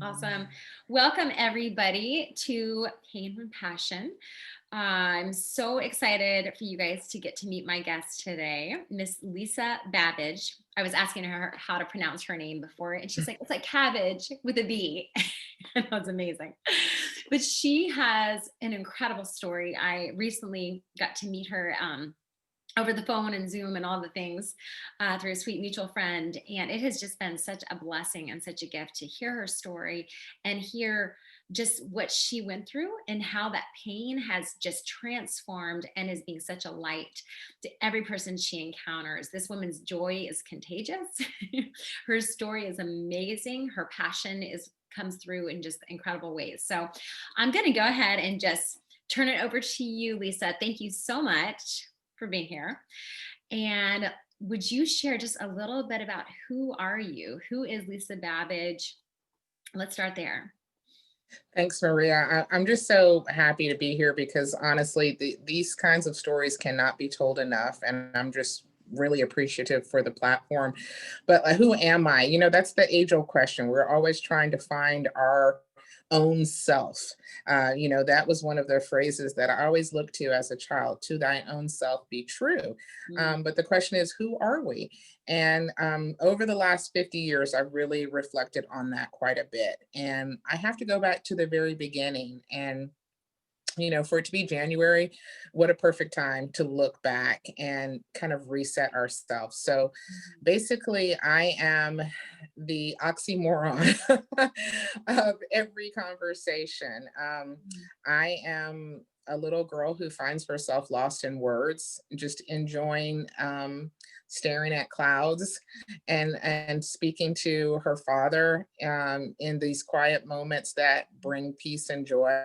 Awesome. Welcome everybody to Pain and Passion. I'm so excited for you guys to get to meet my guest today, Miss Lisa Babbage. I was asking her how to pronounce her name before, and she's like, it's like cabbage with a B. And that was amazing. But she has an incredible story. I recently got to meet her over the phone and Zoom and all the things through a sweet mutual friend. And it has just been such a blessing and such a gift to hear her story and hear just what she went through and how that pain has just transformed and is being such a light to every person she encounters. This woman's joy is contagious. Her story is amazing. Her passion is comes through in just incredible ways. So I'm going to go ahead and just turn it over to you, Lisa. Thank you so much for being here. And would you share just a little bit about who are you? Who is Lisa Babbage? Let's start there. Thanks, Maria. I'm just so happy to be here because honestly, these kinds of stories cannot be told enough. And I'm just really appreciative for the platform. But who am I? That's the age-old question. We're always trying to find our own self. That was one of the phrases that I always looked to as a child, to thine own self be true. But the question is, who are we? And over the last 50 years, I've really reflected on that quite a bit. And I have to go back to the very beginning. And for it to be January, what a perfect time to look back and kind of reset ourselves. So basically, I am the oxymoron of every conversation. I am a little girl who finds herself lost in words, just enjoying staring at clouds and speaking to her father in these quiet moments that bring peace and joy.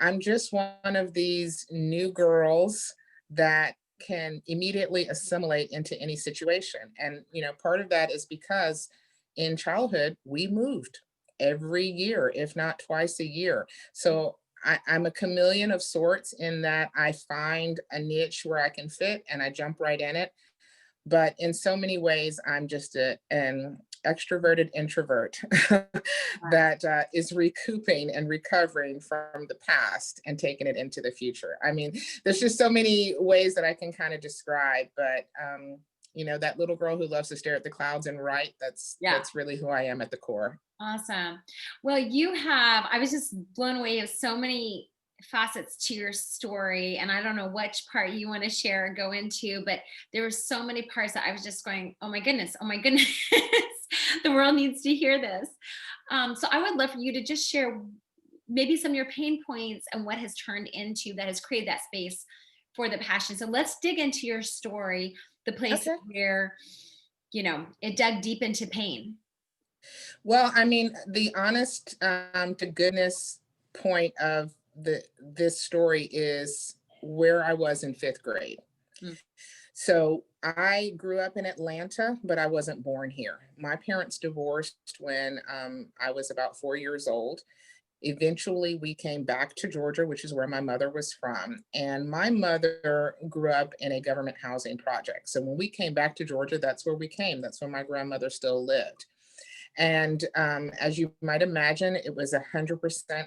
I'm just one of these new girls that can immediately assimilate into any situation. And, part of that is because in childhood, we moved every year, if not twice a year. So I'm a chameleon of sorts in that I find a niche where I can fit and I jump right in it. But in so many ways, I'm just an extroverted introvert that is recouping and recovering from the past and taking it into the future. I mean, there's just so many ways that I can kind of describe, but that little girl who loves to stare at the clouds and write, that's really who I am at the core. Awesome. Well, I was just blown away with so many facets to your story, and I don't know which part you want to share or go into, but there were so many parts that I was just going, oh my goodness, the world needs to hear this. So I would love for you to just share maybe some of your pain points and what has turned into that has created that space for the passion. So let's dig into your story, the place where it dug deep into pain. Well, I mean, the honest to goodness point of this story is where I was in fifth grade. So I grew up in Atlanta, but I wasn't born here. My parents divorced when I was about 4 years old. Eventually, we came back to Georgia, which is where my mother was from. And my mother grew up in a government housing project. So when we came back to Georgia, that's where we came. That's where my grandmother still lived. And as you might imagine, it was 100%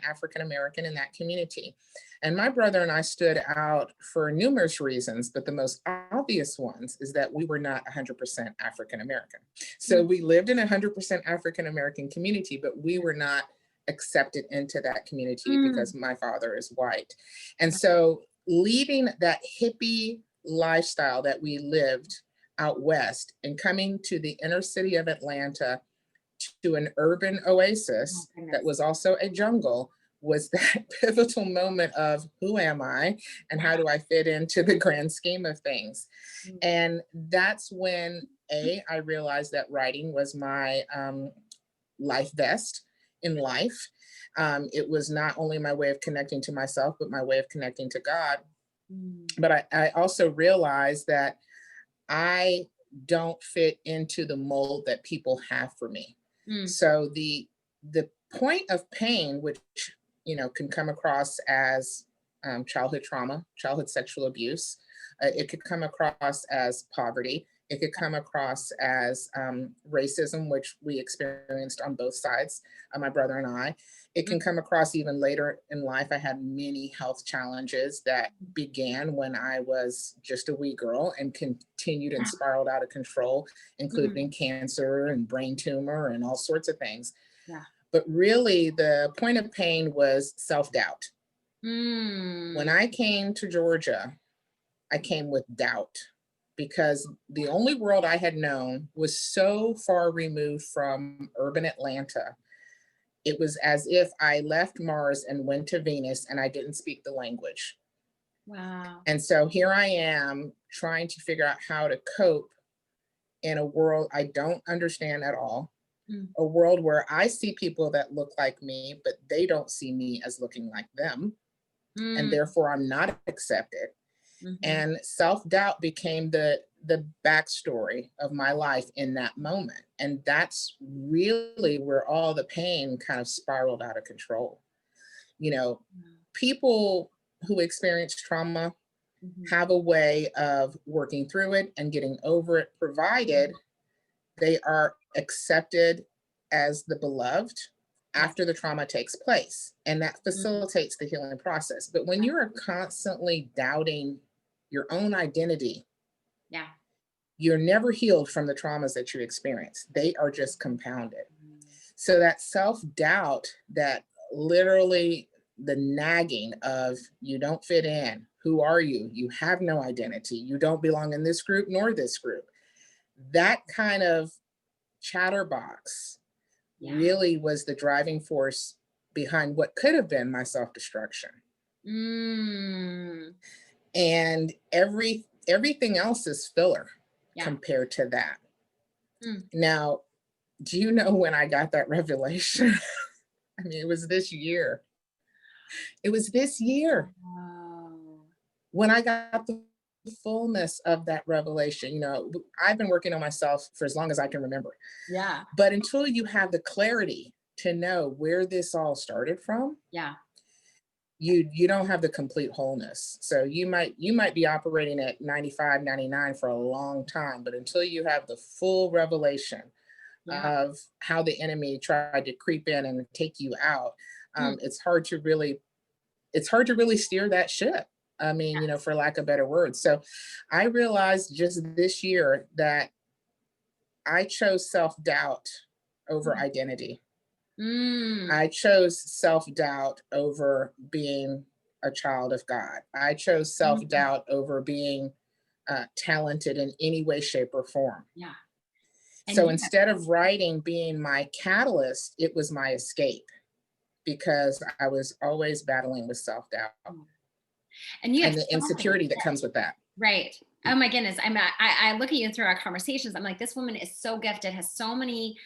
African American in that community. And my brother and I stood out for numerous reasons, but the most obvious ones is that we were not 100% African American. So we lived in a 100% African American community, but we were not accepted into that community because my father is white. And so leaving that hippie lifestyle that we lived out west and coming to the inner city of Atlanta to an urban oasis that was also a jungle was that pivotal moment of who am I and how do I fit into the grand scheme of things. And that's when I realized that writing was my life vest in life. It was not only my way of connecting to myself, but my way of connecting to God. But I also realized that I don't fit into the mold that people have for me. So the point of pain, which can come across as childhood trauma, childhood sexual abuse, it could come across as poverty, It could come across as racism, which we experienced on both sides, my brother and I. It can come across even later in life. I had many health challenges that began when I was just a wee girl and continued and spiraled out of control, Mhm. including cancer and brain tumor and all sorts of things. Yeah. But really, the point of pain was self doubt. When Mm. I came to Georgia, I came with doubt because the only world I had known was so far removed from urban Atlanta. It was as if I left Mars and went to Venus and I didn't speak the language. Wow. And so here I am trying to figure out how to cope in a world I don't understand at all, Mm. a world where I see people that look like me, but they don't see me as looking like them. And Mm. therefore, I'm not accepted. Mhm. And self-doubt became the backstory of my life in that moment, and that's really where all the pain kind of spiraled out of control. You know, Wow. people who experience trauma Mhm. have a way of working through it and getting over it, provided they are accepted as the beloved Yeah. after the trauma takes place. And that Mm. facilitates the healing process. But when you're constantly doubting your own identity, Yeah. you're never healed from the traumas that you experience. They are just compounded. Mm. So that self doubt, that literally the nagging of you don't fit in, who are you? You have no identity. You don't belong in this group nor this group. That kind of chatterbox Yeah. really was the driving force behind what could have been my self destruction. Mm. And everything else is filler Yeah. compared to that. Mm. Now, do you know when I got that revelation? I mean, it was this year. It was this year Wow. when I got the fullness of that revelation. I've been working on myself for as long as I can remember. Yeah. But until you have the clarity to know where this all started from, Yeah. you don't have the complete wholeness. So you might be operating at 95, 99 for a long time, but until you have the full revelation Yeah. of how the enemy tried to creep in and take you out, Mm. it's hard to really steer that ship. I mean, Yes. for lack of better words. So I realized just this year that I chose self-doubt over Mm. identity. Mm. I chose self-doubt over being a child of God. I chose Mm. self-doubt over being talented in any way, shape, or form. Yeah. And So you have instead of writing being my catalyst, it was my escape because I was always battling with self-doubt mm. And you have and the so much to insecurity that say. comes with that. Right. Oh my goodness. I look at you through our conversations. I'm like, this woman is so gifted, has so many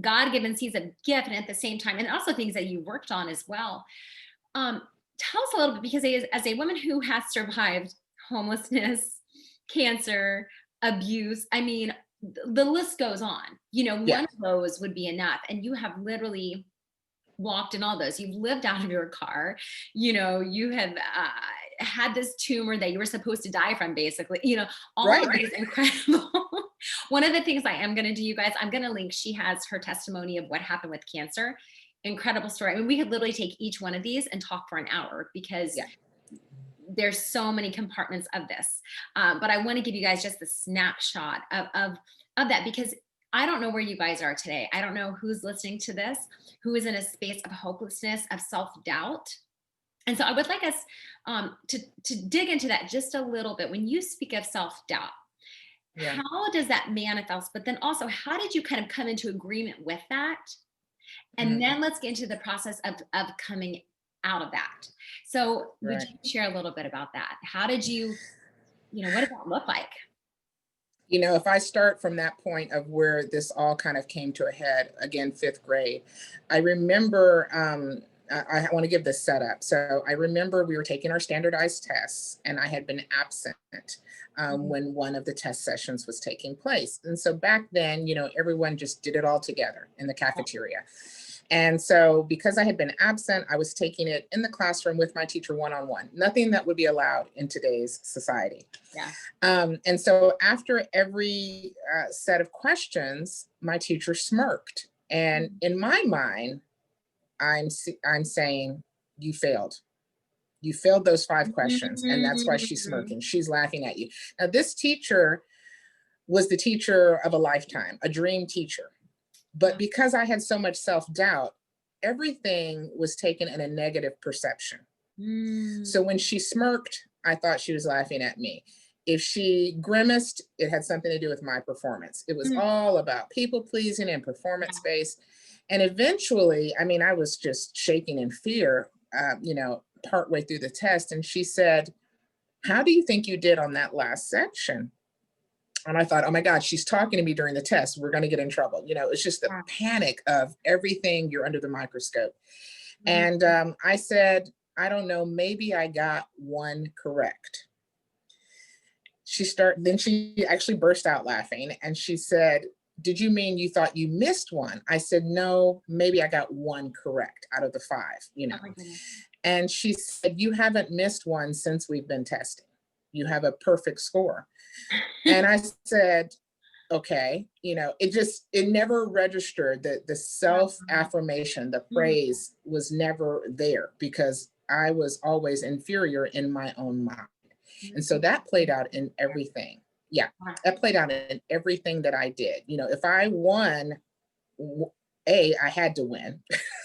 God-given seeds of gift, and at the same time, and also things that you worked on as well. Um, Tell us a little bit, because as a woman who has survived homelessness, cancer, abuse, I mean, the list goes on. One Yeah, of those would be enough. And you have literally walked in all those. You've lived out of your car. You have had this tumor that you were supposed to die from, basically. All of right. these incredible. One of the things I am going to do, you guys, I'm going to link. She has her testimony of what happened with cancer. Incredible story. I mean, we could literally take each one of these and talk for an hour, because Yeah. there's so many compartments of this. But I want to give you guys just the snapshot of that, because I don't know where you guys are today. I don't know who's listening to this, who is in a space of hopelessness, of self-doubt. And so I would like us to dig into that just a little bit. When you speak of self-doubt, Yeah. how does that manifest? But then also, how did you kind of come into agreement with that? And Mhm. then let's get into the process of coming out of that. So would Right. you share a little bit about that? How did what did that look like? If I start from that point of where this all kind of came to a head, again, fifth grade, I remember, I want to give this setup. So I remember we were taking our standardized tests, and I had been absent Mhm. when one of the test sessions was taking place. And so back then, everyone just did it all together in the cafeteria. And so because I had been absent, I was taking it in the classroom with my teacher one-on-one, nothing that would be allowed in today's society. Yeah. And so after every set of questions, my teacher smirked. And in my mind, I'm saying, you failed. You failed those 5 questions. And that's why she's Mm. smirking. She's laughing at you. Now, this teacher was the teacher of a lifetime, a dream teacher. But because I had so much self-doubt, everything was taken in a negative perception. Mm. So when she smirked, I thought she was laughing at me. If she grimaced, it had something to do with my performance. It was Mm. all about people pleasing and performance based. And eventually, I mean, I was just shaking in fear, partway through the test. And she said, "How do you think you did on that last section?" And I thought, oh my God, she's talking to me during the test. We're going to get in trouble. It's just the Yeah. panic of everything. You're under the microscope. Mm. And I said, I don't know, maybe I got one correct. Then she actually burst out laughing and she said, "Did you mean you thought you missed one?" I said, "No, maybe I got one correct out of the 5. Oh my goodness. And she said, "You haven't missed one since we've been testing. You have a perfect score." And I said, okay, it never registered that the self affirmation, the Mm. praise was never there because I was always inferior in my own mind. And so that played out in everything. Yeah, that played out in everything that I did. If I won, I had to win.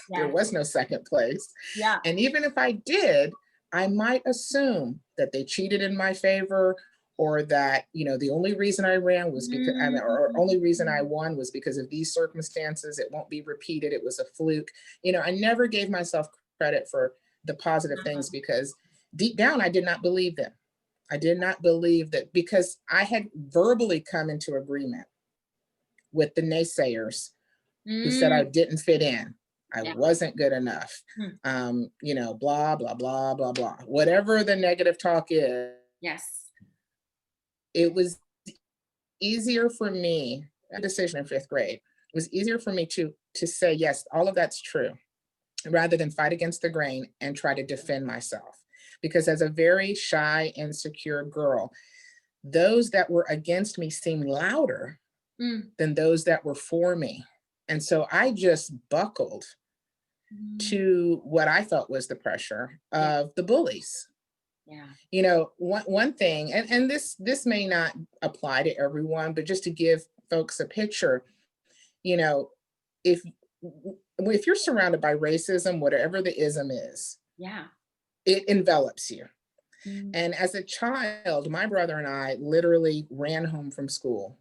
There Yeah. was no second place. Yeah. And even if I did, I might assume that they cheated in my favor or that, the only reason I ran was because, or only reason I won was because of these circumstances. It won't be repeated. It was a fluke. I never gave myself credit for the positive things because deep down, I did not believe them. I did not believe that because I had verbally come into agreement with the naysayers who said I Mm. didn't fit in. I Yeah. wasn't good enough. Mm. Blah, blah, blah, blah, blah. Whatever the negative talk is, Yes. it was easier for me, a decision in 5th grade, it was easier for me to say, yes, all of that's true, rather than fight against the grain and try to defend myself. Because as a very shy, insecure girl, those that were against me seemed louder Mm. than those that were for me. And so I just buckled Mm. to what I felt was the pressure Yeah. of the bullies. Yeah. One thing, and this may not apply to everyone, but just to give folks a picture, you know, if if you're surrounded by racism, whatever the ism is, Yeah. it envelops you. Mm. And as a child, my brother and I literally ran home from school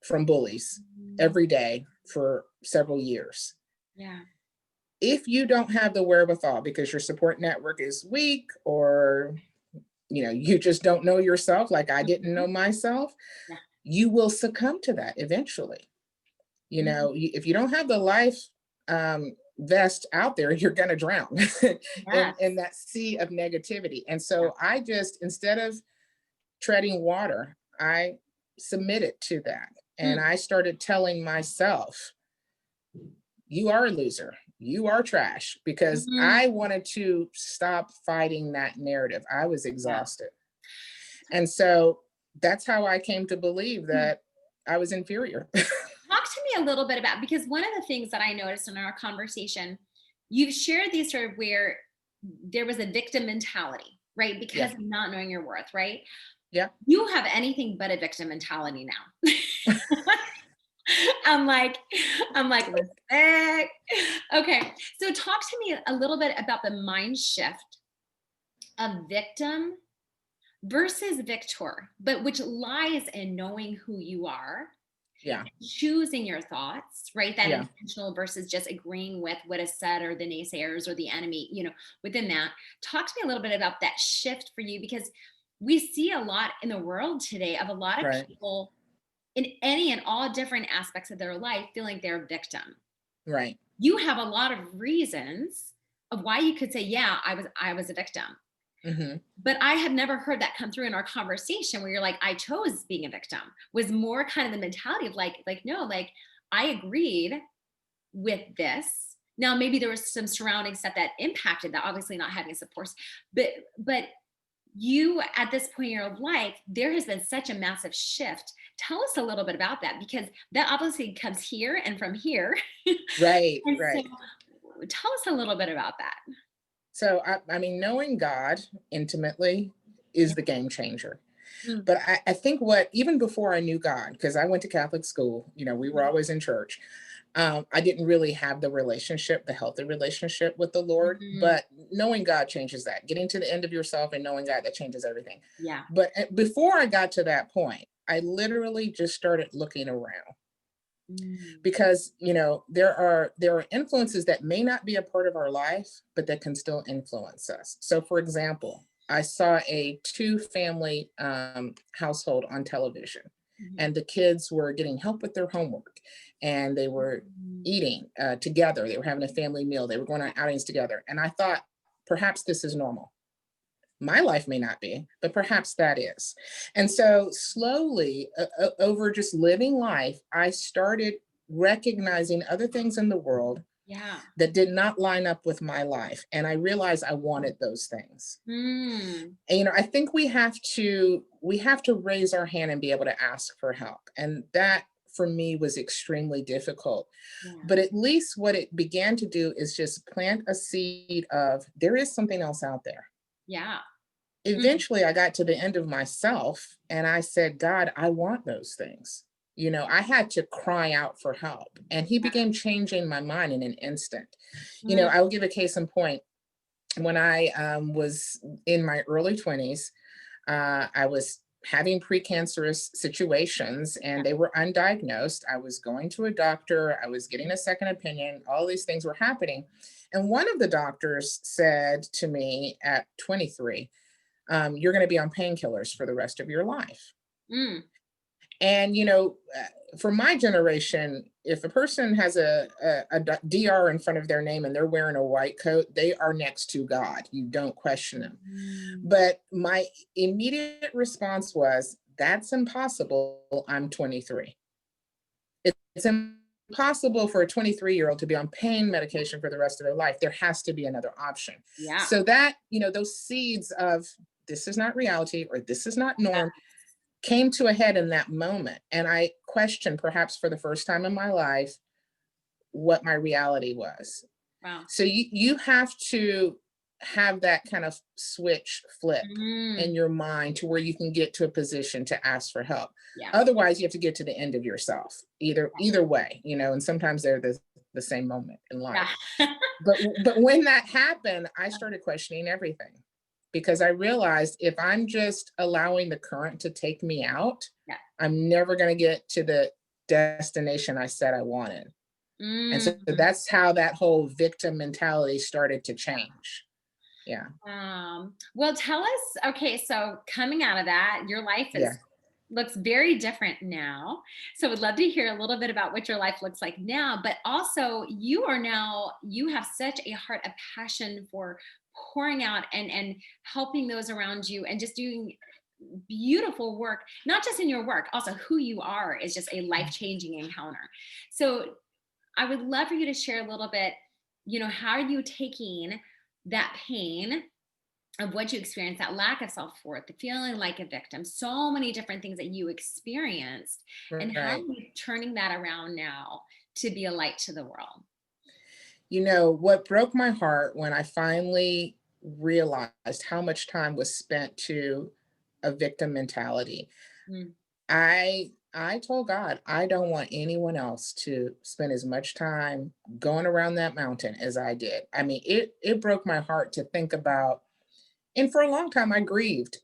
from bullies Mm. every day for several years. Yeah. If you don't have the wherewithal because your support network is weak or you just don't know yourself like I didn't Mhm. know myself, Yeah. you will succumb to that eventually. Mhm. If you don't have the life vest out there, you're going to drown in Yes. that sea of negativity. And Yeah. so I just, instead of treading water, I submitted to that. And Mm. I started telling myself, you are a loser. You are trash, because Mm. I wanted to stop fighting that narrative. I was Yeah. exhausted. And so that's how I came to believe Mm. that I was inferior. Talk to me a little bit about, because one of the things that I noticed in our conversation, you've shared these sort of where there was a victim mentality, right? Yeah. Because of not knowing your worth, right? Yeah. You have anything but a victim mentality now. I'm like, I'm like, respect. Okay. So talk to me a little bit about the mind shift of victim versus victor, but which lies in knowing who you are, Yeah. choosing your thoughts, right? That Yeah. intentional versus just agreeing with what is said or the naysayers or the enemy, within that. Talk to me a little bit about that shift for you, because we see a lot in the world today of a lot of Right. people in any and all different aspects of their life feeling they're a victim. Right. You have a lot of reasons of why you could say, yeah, I was a victim. Hmm. But I have never heard that come through in our conversation where you're like, I chose being a victim. Was more kind of the mentality of like, no, like I agreed with this. Now, maybe there was some surrounding stuff that impacted that, obviously not having support, but you at this point in your life, there has been such a massive shift. Tell us a little bit about that because that obviously comes here and from here. Right, And so right. tell us a little bit about that. So I mean, knowing God intimately is Yeah. the game changer. Mm, But I think what, even before I knew God, because I went to Catholic school, we were mhm, always in church. I didn't really have the relationship, the healthy relationship with the Lord. mhm. But knowing God changes that. Getting to the end of yourself and knowing God, that changes everything. Yeah. But before I got to that point, I literally just started looking around Mm, because there are influences that may not be a part of our life but that can still influence us. So for example, I saw a two family household on television, mhm, and the kids were getting help with their homework, and they were mhm. eating together, they were having a family meal, they were going on outings together, and I thought, perhaps this is normal. My life may not be, but perhaps that is. And so slowly, over just living life, I started recognizing other things in the world Yeah. that did not line up with my life. And I realized I wanted those things. Mm, And I think we have to raise our hand and be able to ask for help. And that for me was extremely difficult. yeah. But at least what it began to do is just plant a seed of there is something else out there. Yeah. Mm, Eventually I got to the end of myself and I said, God, I want those things. I had to cry out for help, and he began changing my mind in an instant. mm, I will give a case in point. When I was in my early 20s, I was having precancerous situations and they were undiagnosed. I was going to a doctor, I was getting a second opinion, all these things were happening. And one of the doctors said to me at 23, you're going to be on painkillers for the rest of your life. mm. And, for my generation, if a person has DR in front of their name and they're wearing a white coat, they are next to God. You don't question them. Mm. But my immediate response was, that's impossible. I'm 23. It's impossible for a 23-year-old to be on pain medication for the rest of their life. There has to be another option. Yeah. So that, those seeds of this is not reality or this is not Yeah. norm came to a head in that moment. And I questioned, perhaps for the first time in my life, what my reality was. Wow. So you have to have that kind of switch flip Mm. in your mind to where you can get to a position to ask for help. Yeah. Otherwise, you have to get to the end of yourself. Either way, and sometimes they're the same moment in Yeah. life. But when that happened, I started questioning everything because I realized if I'm just allowing the current to take me out, Yeah. I'm never going to get to the destination I said I wanted. And so Mm. that's how that whole victim mentality started to change. Yeah. Well, tell us, okay, so coming out of that, your life Yeah. is looks very different now. So would love to hear a little bit about what your life looks like now, but also you have such a heart of passion for pouring out and helping those around you and just doing beautiful work, not just in your work, also who you are is just a life-changing encounter. So I would love for you to share a little bit, how are you taking that pain of what you experienced, that lack of self-worth, the feeling like a victim, so many different things that you experienced, and how are Right. you turning that around now to be a light to the world? What broke my heart when I finally realized how much time was spent to a victim mentality. Mm, I told God, I don't want anyone else to spend as much time going around that mountain as I did. I mean, it broke my heart to think about, and for a long time I grieved,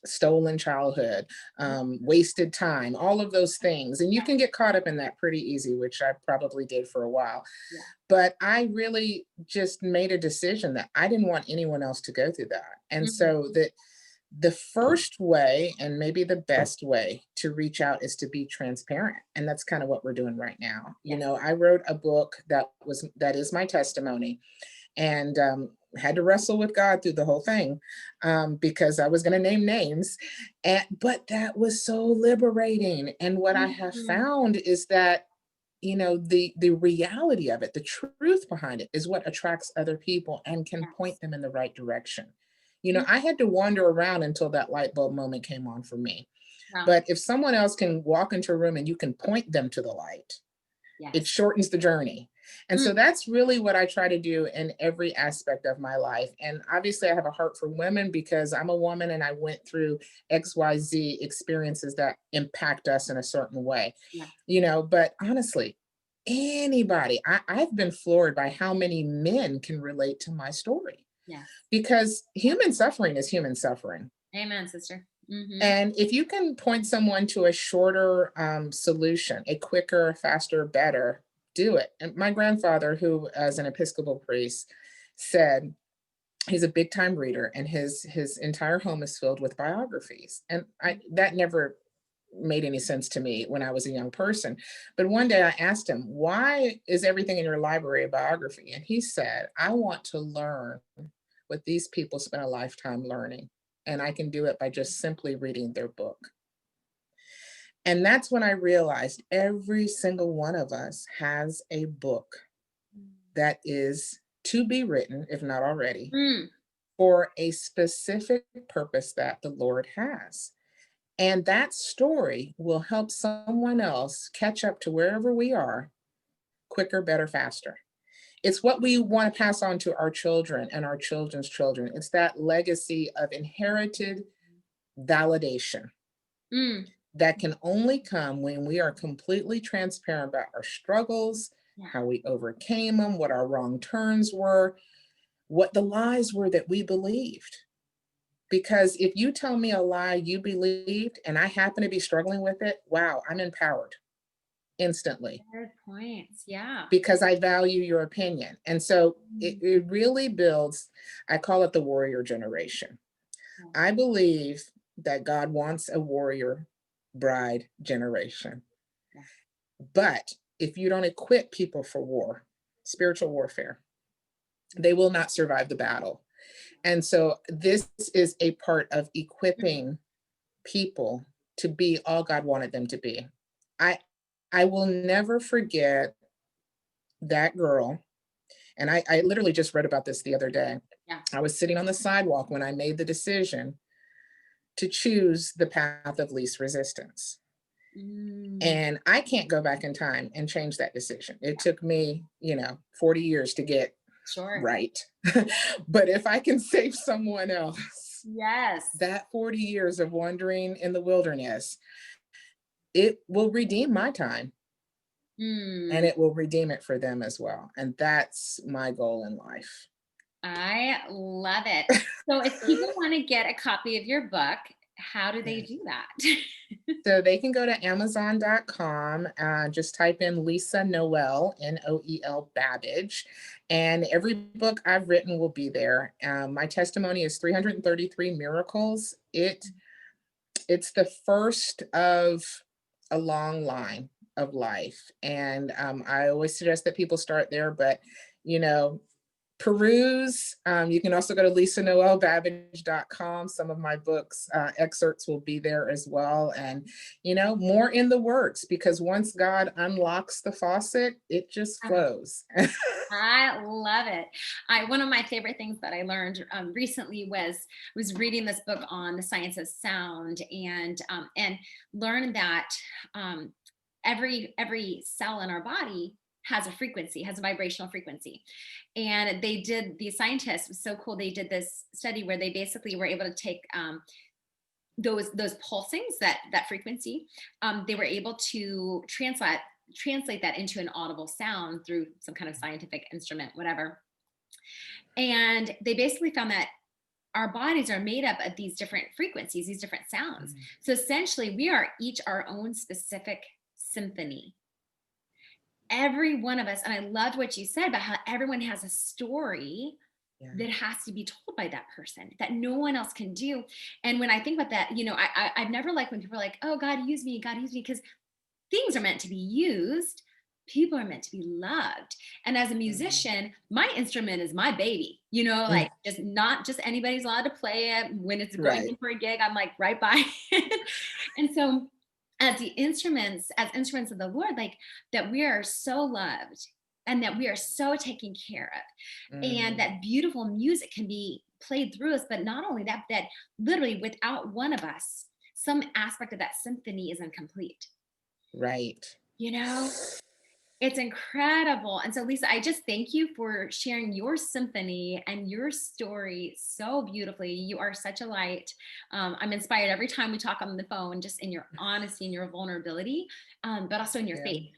stolen childhood, mm, wasted time, all of those things. And you can get caught up in that pretty easy, which I probably did for a while. yeah. But I really just made a decision that I didn't want anyone else to go through that. And so Mhm. the first way, and maybe the best way to reach out, is to be transparent. And that's kind of what we're doing right now. Yeah. I wrote a book that is my testimony, and had to wrestle with God through the whole thing, because I was going to name names, but that was so liberating. And what I have Mhm. found is that the reality of it, the truth behind it is what attracts other people and can Yes. point them in the right direction. Mm, I had to wander around until that light bulb moment came on for me. wow. But if someone else can walk into a room and you can point them to the light, it Yes. shortens the journey. And Mm, so that's really what I try to do in every aspect of my life. And obviously, I have a heart for women because I'm a woman and I went through XYZ experiences that impact us in a certain way. yeah. But honestly, anybody, I've been floored by how many men can relate to my story Yes. because human suffering is human suffering. Amen, sister. Mm-hmm. And if you can point someone to a shorter solution, a quicker, faster, better, do it. And my grandfather, who as an Episcopal priest, said he's a big time reader, and his entire home is filled with biographies. And I that never made any sense to me when I was a young person. But one day I asked him, "Why is everything in your library a biography?" And he said, "I want to learn what these people spent a lifetime learning. And I can do it by just simply reading their book." And that's when I realized every single one of us has a book that is to be written, if not already, Mm, for a specific purpose that the Lord has. And that story will help someone else catch up to wherever we are quicker, better, faster. It's what we want to pass on to our children and our children's children. It's that legacy of inherited validation mm, that can only come when we are completely transparent about our struggles, yeah. how we overcame them, what our wrong turns were, what the lies were that we believed. Because if you tell me a lie you believed and I happen to be struggling with it, wow, I'm empowered instantly Good points. Yeah. because I value your opinion. And so it, Mm, it really builds, I call it the warrior generation. yeah. I believe that God wants a warrior bride generation. Yeah. But if you don't equip people for war, spiritual warfare, they will not survive the battle. And so this is a part of Mm, equipping people to be all God wanted them to be. I I will never forget that girl. And I literally just read about this the other day. yeah. I was sitting on the sidewalk when I made the decision to choose the path of least resistance. Mm, And I can't go back in time and change that decision. It yeah. took me, 40 years to get Sure. right. But if I can save someone else Yes. that 40 years of wandering in the wilderness, it will redeem my time and Mm, it will redeem it for them as well. And that's my goal in life. I love it. So if people want to get a copy of your book, how do they Yes. do that? So they can go to Amazon.com, just type in Lisa Noel, Noel Babbage, and every book I've written will be there. My testimony is 333 Miracles. It's the first of a long line of life. And I always suggest that people start there, but you know, peruse. You can also go to lisanoelbabbage.com. Some of my books, excerpts will be there as well. And, more in the works because once God unlocks the faucet, it just flows. I love it. I One of my favorite things that I learned recently was reading this book on the science of sound and learned that um, every cell in our body has a frequency, has a vibrational frequency. And these scientists, was so cool. They did this study where they basically were able to take those pulsings, that frequency. They were able to translate that into an audible sound through some kind of scientific instrument, whatever. And they basically found that our bodies are made up of these different frequencies, these different sounds. Mm, So essentially, we are each our own specific symphony. Every one of us, and I loved what you said about how everyone has a story yeah. that has to be told by that person that no one else can do. And when I think about that, I've never liked when people are like, "Oh, God use me," because things are meant to be used. People are meant to be loved. And as a Mhm. musician, my instrument is my baby, Mm, like just not just anybody's allowed to play it. When it's going right. in for a gig, I'm like right by it. And so as instruments of the Lord, like that we are so loved and that we are so taken care of, and Mm, that beautiful music can be played through us. But not only that, that literally without one of us, some aspect of that symphony is incomplete. right. You know, it's incredible. And so, Lisa, I just thank you for sharing your symphony and your story so beautifully. You are such a light. I'm inspired every time we talk on the phone, just in your honesty and your vulnerability, but also in your Yeah. faith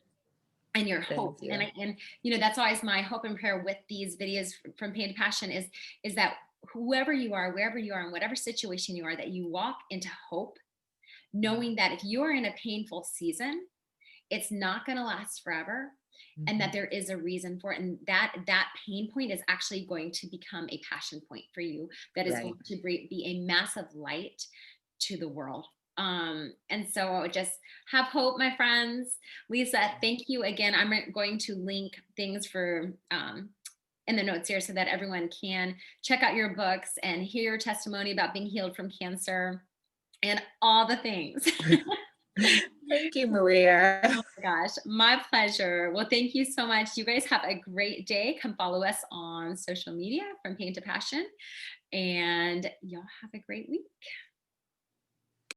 and your Thank hope. you. And you know, that's always my hope and prayer with these videos from Pain to Passion is that whoever you are, wherever you are, in whatever situation you are, that you walk into hope, knowing that if you're in a painful season, it's not going to last forever, and that Mhm. there is a reason for it, and that pain point is actually going to become a passion point for you, that is going Right. to be a massive light to the world. And so just have hope, my friends. Lisa, thank you again. I'm going to link things for in the notes here so that everyone can check out your books and hear your testimony about being healed from cancer and all the things. Thank you, Maria. Oh my gosh, my pleasure. Well, thank you so much. You guys have a great day. Come follow us on social media from Pain to Passion, and y'all have a great week.